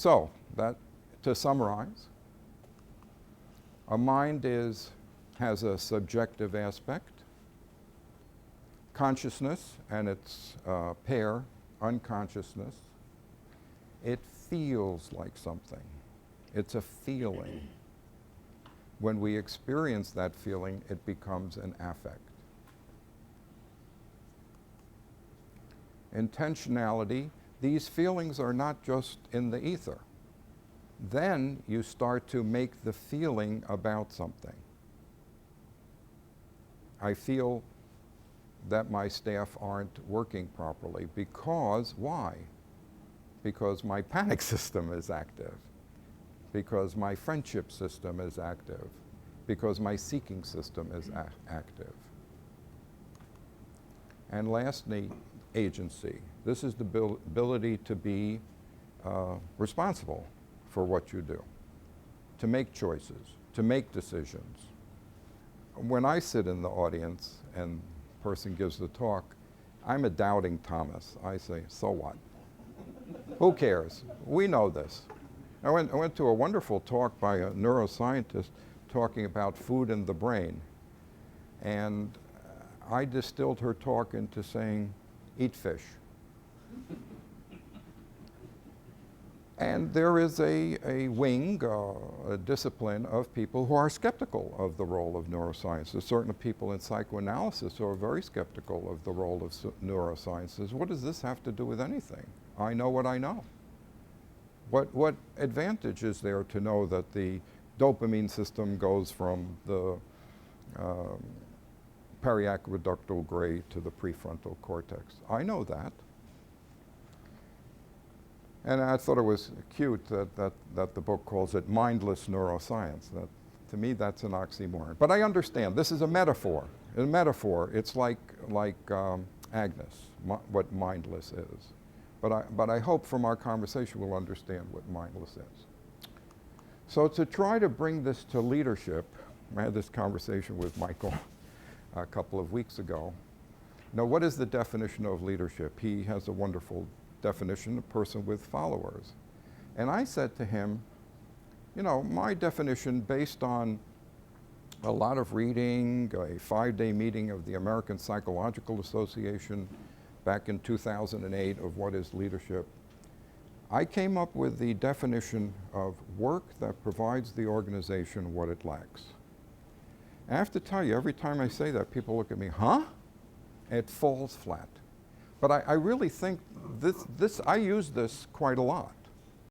So, to summarize, a mind has a subjective aspect. Consciousness and its pair, unconsciousness, it feels like something. It's a feeling. When we experience that feeling, it becomes an affect. Intentionality, these feelings are not just in the ether. Then you start to make the feeling about something. I feel that my staff aren't working properly because, why? Because my panic system is active, because my friendship system is active, because my seeking system is active. And lastly, agency. This is the ability to be responsible for what you do, to make choices, to make decisions. When I sit in the audience and the person gives the talk, I'm a doubting Thomas. I say, so what? Who cares? We know this. I went to a wonderful talk by a neuroscientist talking about food in the brain. And I distilled her talk into saying, eat fish. And there is a wing, a discipline of people who are skeptical of the role of neuroscience. There's certain people in psychoanalysis who are very skeptical of the role of neurosciences. What does this have to do with anything? I know what I know. What advantage is there to know that the dopamine system goes from the periaqueductal gray to the prefrontal cortex? I know that. And I thought it was cute that the book calls it mindless neuroscience. To me, that's an oxymoron. But I understand. This is a metaphor. A metaphor. It's like Agnes, what mindless is. But I hope from our conversation we'll understand what mindless is. So to try to bring this to leadership, I had this conversation with Michael a couple of weeks ago. Now, what is the definition of leadership? He has a wonderful definition, a person with followers. And I said to him, you know, my definition based on a lot of reading, a 5-day meeting of the American Psychological Association back in 2008 of what is leadership, I came up with the definition of work that provides the organization what it lacks. I have to tell you, every time I say that, people look at me, huh? It falls flat. But I really think I use this quite a lot.